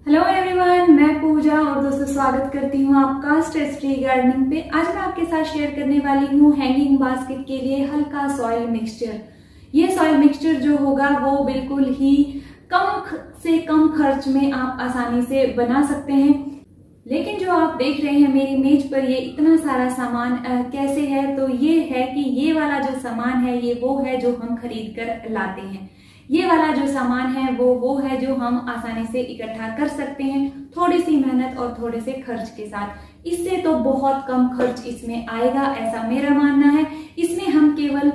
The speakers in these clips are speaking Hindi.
हेलो एवरीवन, मैं पूजा और दोस्तों स्वागत करती हूँ आपका स्ट्रेस फ्री गार्डनिंग पे। आज मैं आपके साथ शेयर करने वाली हूँ हैंगिंग बास्केट के लिए हल्का सॉइल मिक्सचर। ये सॉइल मिक्सचर जो होगा वो बिल्कुल ही से कम खर्च में आप आसानी से बना सकते हैं। लेकिन जो आप देख रहे हैं मेरी मेज पर, ये इतना सारा सामान कैसे है, तो ये है कि ये वाला जो सामान है ये वो है जो हम खरीद कर लाते हैं। ये वाला जो सामान है वो है जो हम आसानी से इकट्ठा कर सकते हैं, थोड़ी सी मेहनत और थोड़े से खर्च के साथ। इससे तो बहुत कम खर्च इसमें आएगा, ऐसा मेरा मानना है। इसमें हम केवल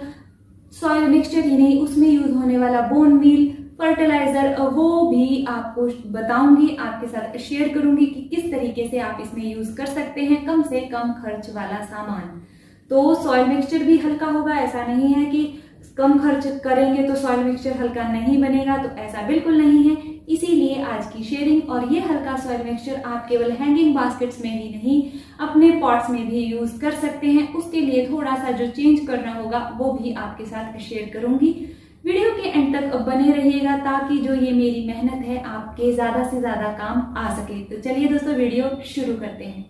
सॉइल मिक्सचर ही नहीं, उसमें यूज होने वाला बोन मील, फर्टिलाइजर, वो भी आपको बताऊंगी, आपके साथ शेयर करूंगी कि किस तरीके से आप इसमें यूज कर सकते हैं कम से कम खर्च वाला सामान। तो सॉइल मिक्सचर भी हल्का होगा, ऐसा नहीं है कि कम खर्च करेंगे तो सॉइल मिक्सचर हल्का नहीं बनेगा, तो ऐसा बिल्कुल नहीं है। इसीलिए आज की शेयरिंग। और ये हल्का सॉइल मिक्सचर आप केवल हैंगिंग बास्केट्स में ही नहीं, अपने पॉट्स में भी यूज कर सकते हैं। उसके लिए थोड़ा सा जो चेंज करना होगा वो भी आपके साथ शेयर करूंगी। वीडियो के एंड तक बने रहिएगा ताकि जो ये मेरी मेहनत है आपके ज्यादा से ज्यादा काम आ सके। तो चलिए दोस्तों, वीडियो शुरू करते हैं।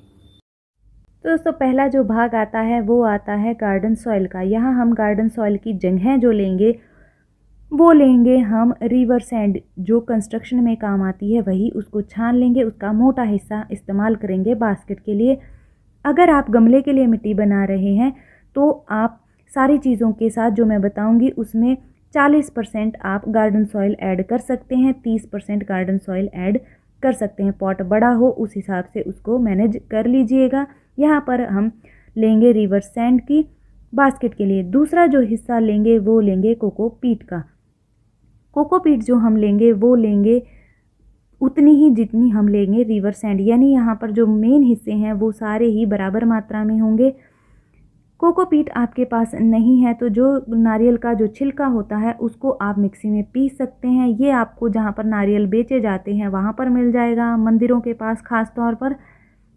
तो दोस्तों, पहला जो भाग आता है वो आता है गार्डन सॉइल का। यहाँ हम गार्डन सॉइल की जगह जो लेंगे वो लेंगे हम रिवर सैंड, जो कंस्ट्रक्शन में काम आती है वही। उसको छान लेंगे, उसका मोटा हिस्सा इस्तेमाल करेंगे बास्केट के लिए। अगर आप गमले के लिए मिट्टी बना रहे हैं तो आप सारी चीज़ों के साथ जो मैं बताऊंगी उसमें 40% आप गार्डन सॉइल ऐड कर सकते हैं, 30% गार्डन सॉइल ऐड कर सकते हैं। पॉट बड़ा हो उस हिसाब से उसको मैनेज कर लीजिएगा। यहाँ पर हम लेंगे रिवर सैंड की बास्केट के लिए। दूसरा जो हिस्सा लेंगे वो लेंगे कोकोपीट का। कोकोपीट जो हम लेंगे वो लेंगे उतनी ही जितनी हम लेंगे रिवर सैंड, यानी यहाँ पर जो मेन हिस्से हैं वो सारे ही बराबर मात्रा में होंगे। कोकोपीट आपके पास नहीं है तो जो नारियल का जो छिलका होता है उसको आप मिक्सी में पीस सकते हैं। ये आपको जहाँ पर नारियल बेचे जाते हैं वहाँ पर मिल जाएगा, मंदिरों के पास खास तौर पर।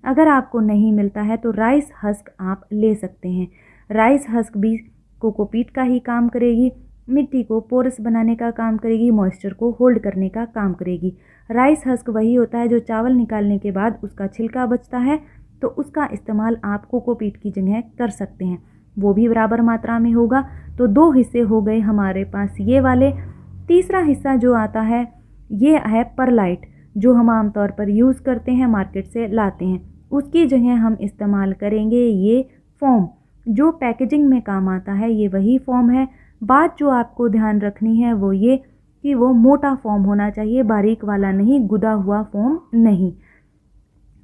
अगर आपको नहीं मिलता है तो राइस हस्क आप ले सकते हैं। राइस हस्क भी कोकोपीट का ही काम करेगी, मिट्टी को पोरस बनाने का काम करेगी, मॉइस्चर को होल्ड करने का काम करेगी। राइस हस्क वही होता है जो चावल निकालने के बाद उसका छिलका बचता है, तो उसका इस्तेमाल आप कोकोपीट की जगह कर सकते हैं। वो भी बराबर मात्रा में होगा। तो दो हिस्से हो गए हमारे पास ये वाले। तीसरा हिस्सा जो आता है ये है परलाइट, जो हम आमतौर पर यूज़ करते हैं, मार्केट से लाते हैं। उसकी जगह हम इस्तेमाल करेंगे ये फोम, जो पैकेजिंग में काम आता है। ये वही फोम है। बात जो आपको ध्यान रखनी है वो ये कि वो मोटा फोम होना चाहिए, बारीक वाला नहीं, गुदा हुआ फोम नहीं।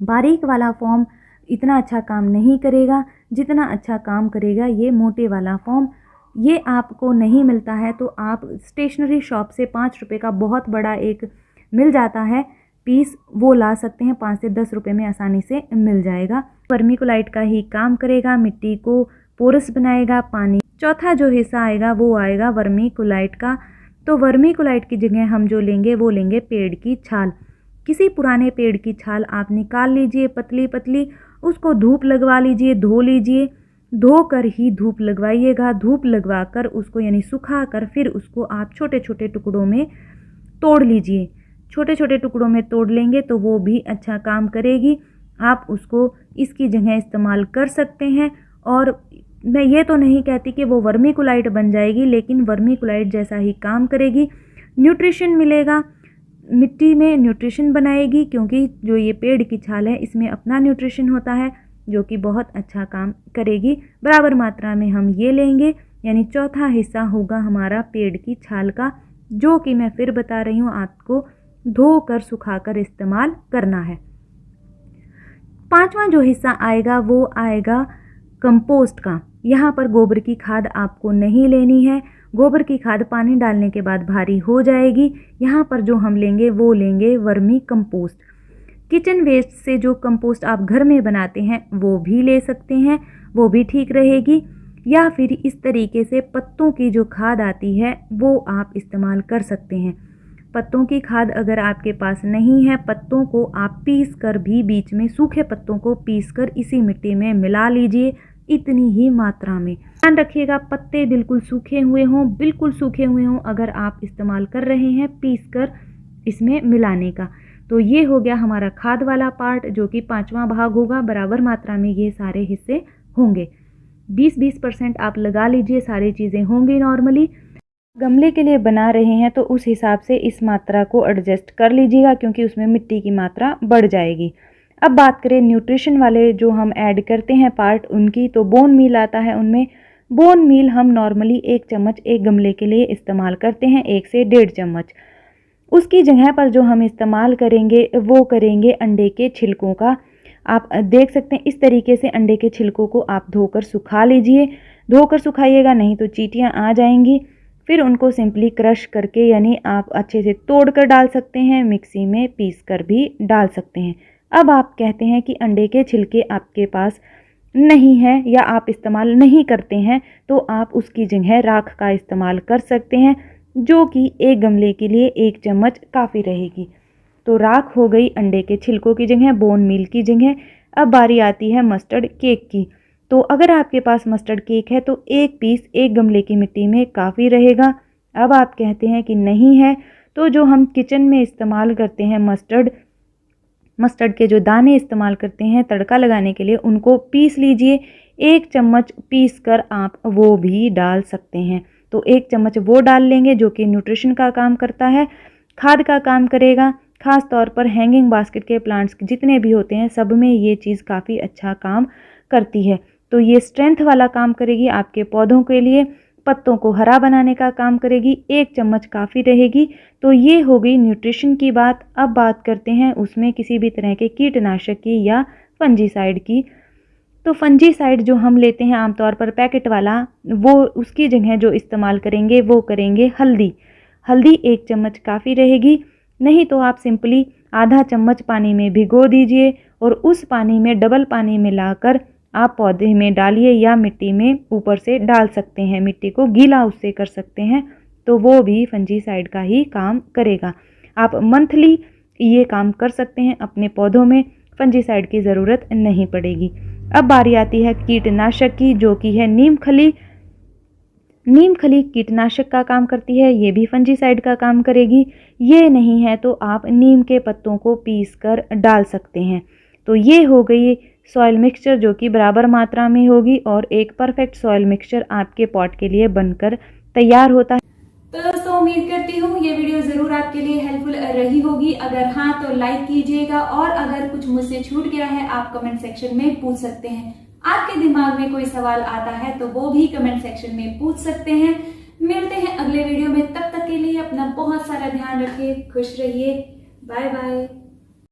बारीक वाला फोम इतना अच्छा काम नहीं करेगा जितना अच्छा काम करेगा ये मोटे वाला फोम। ये आपको नहीं मिलता है तो आप स्टेशनरी शॉप से 5 रुपये का बहुत बड़ा एक मिल जाता है पीस, वो ला सकते हैं। 5 से 10 रुपये में आसानी से मिल जाएगा। वर्मीकोलाइट का ही काम करेगा, मिट्टी को पोरस बनाएगा, पानी। चौथा जो हिस्सा आएगा वो आएगा वर्मीकोलाइट का। तो वर्मीकोलाइट की जगह हम जो लेंगे वो लेंगे पेड़ की छाल। किसी पुराने पेड़ की छाल आप निकाल लीजिए पतली पतली, उसको धूप लगवा लीजिए, धो लीजिए। धो कर ही धूप लगवाइएगा। धूप लगवा कर उसको यानी सुखा कर फिर उसको आप छोटे छोटे टुकड़ों में तोड़ लीजिए। छोटे छोटे टुकड़ों में तोड़ लेंगे तो वो भी अच्छा काम करेगी। आप उसको इसकी जगह इस्तेमाल कर सकते हैं। और मैं ये तो नहीं कहती कि वो वर्मीकोलाइट बन जाएगी, लेकिन वर्मीकोलाइट जैसा ही काम करेगी। न्यूट्रिशन मिलेगा, मिट्टी में न्यूट्रिशन बनाएगी, क्योंकि जो ये पेड़ की छाल है इसमें अपना न्यूट्रिशन होता है जो कि बहुत अच्छा काम करेगी। बराबर मात्रा में हम ये लेंगे, यानी चौथा हिस्सा होगा हमारा पेड़ की छाल का, जो कि मैं फिर बता रही हूँ आपको धो कर सुखा कर इस्तेमाल करना है। पांचवा जो हिस्सा आएगा वो आएगा कंपोस्ट का। यहाँ पर गोबर की खाद आपको नहीं लेनी है। गोबर की खाद पानी डालने के बाद भारी हो जाएगी। यहाँ पर जो हम लेंगे वो लेंगे वर्मी कंपोस्ट। किचन वेस्ट से जो कंपोस्ट आप घर में बनाते हैं वो भी ले सकते हैं, वो भी ठीक रहेगी। या फिर इस तरीके से पत्तों की जो खाद आती है वो आप इस्तेमाल कर सकते हैं। पत्तों की खाद अगर आपके पास नहीं है, पत्तों को आप पीस कर भी, बीच में सूखे पत्तों को पीस कर इसी मिट्टी में मिला लीजिए, इतनी ही मात्रा में। ध्यान रखिएगा पत्ते बिल्कुल सूखे हुए हों, बिल्कुल सूखे हुए हों अगर आप इस्तेमाल कर रहे हैं पीस कर इसमें मिलाने का। तो ये हो गया हमारा खाद वाला पार्ट, जो कि 5वां भाग होगा। बराबर मात्रा में ये सारे हिस्से होंगे। 20-20% आप लगा लीजिए, सारी चीज़ें होंगी नॉर्मली। गमले के लिए बना रहे हैं तो उस हिसाब से इस मात्रा को एडजस्ट कर लीजिएगा, क्योंकि उसमें मिट्टी की मात्रा बढ़ जाएगी। अब बात करें न्यूट्रिशन वाले जो हम ऐड करते हैं पार्ट उनकी, तो बोन मील आता है उनमें। बोन मील हम नॉर्मली 1 चम्मच एक गमले के लिए इस्तेमाल करते हैं, 1 से 1.5 चम्मच। उसकी जगह पर जो हम इस्तेमाल करेंगे वो करेंगे अंडे के छिलकों का। आप देख सकते हैं इस तरीके से अंडे के छिलकों को आप धोकर सुखा लीजिए। धोकर सुखाइएगा, नहीं तो चींटियाँ आ जाएंगी। फिर उनको सिंपली क्रश करके, यानी आप अच्छे से तोड़ कर डाल सकते हैं, मिक्सी में पीस कर भी डाल सकते हैं। अब आप कहते हैं कि अंडे के छिलके आपके पास नहीं है या आप इस्तेमाल नहीं करते हैं, तो आप उसकी जगह राख का इस्तेमाल कर सकते हैं, जो कि एक गमले के लिए 1 चम्मच काफ़ी रहेगी। तो राख हो गई अंडे के छिलकों की जगह, बोन मील की जगह। अब बारी आती है मस्टर्ड केक की। तो अगर आपके पास मस्टर्ड केक है तो 1 पीस एक गमले की मिट्टी में काफ़ी रहेगा। अब आप कहते हैं कि नहीं है, तो जो हम किचन में इस्तेमाल करते हैं मस्टर्ड के जो दाने इस्तेमाल करते हैं तड़का लगाने के लिए, उनको पीस लीजिए। 1 चम्मच पीस कर आप वो भी डाल सकते हैं। तो 1 चम्मच वो डाल लेंगे, जो कि न्यूट्रिशन का काम करता है, खाद का काम करेगा। ख़ास तौर पर हैंगिंग बास्केट के प्लांट्स जितने भी होते हैं सब में ये चीज़ काफ़ी अच्छा काम करती है। तो ये स्ट्रेंथ वाला काम करेगी आपके पौधों के लिए, पत्तों को हरा बनाने का काम करेगी। 1 चम्मच काफ़ी रहेगी। तो ये हो गई न्यूट्रिशन की बात। अब बात करते हैं उसमें किसी भी तरह के कीटनाशक की या फंजीसाइड की। तो फंजीसाइड जो हम लेते हैं आमतौर पर पैकेट वाला, वो उसकी जगह जो इस्तेमाल करेंगे वो करेंगे हल्दी। हल्दी 1 चम्मच काफ़ी रहेगी। नहीं तो आप सिंपली आधा चम्मच पानी में भिगो दीजिए और उस पानी में डबल पानी मिलाकर आप पौधे में डालिए या मिट्टी में ऊपर से डाल सकते हैं, मिट्टी को गीला उससे कर सकते हैं, तो वो भी फंजीसाइड का ही काम करेगा। आप मंथली ये काम कर सकते हैं अपने पौधों में, फंजीसाइड की ज़रूरत नहीं पड़ेगी। अब बारी आती है कीटनाशक की, जो कि है नीम खली। नीम खली कीटनाशक का काम करती है, ये भी फंजीसाइड का काम करेगी। ये नहीं है तो आप नीम के पत्तों को पीस कर डाल सकते हैं। तो ये हो गई सॉइल मिक्सचर, जो कि बराबर मात्रा में होगी और एक परफेक्ट सॉइल मिक्सचर आपके पॉट के लिए बनकर तैयार होता है। तो दोस्तों उम्मीद करती हूँ ये वीडियो जरूर आपके लिए हेल्पफुल रही होगी। अगर हाँ तो लाइक कीजिएगा, और अगर कुछ मुझसे छूट गया है आप कमेंट सेक्शन में पूछ सकते हैं। आपके दिमाग में कोई सवाल आता है तो वो भी कमेंट सेक्शन में पूछ सकते हैं। मिलते हैं अगले वीडियो में, तब तक के लिए अपना बहुत सारा ध्यान रखिए, खुश रहिए, बाय बाय।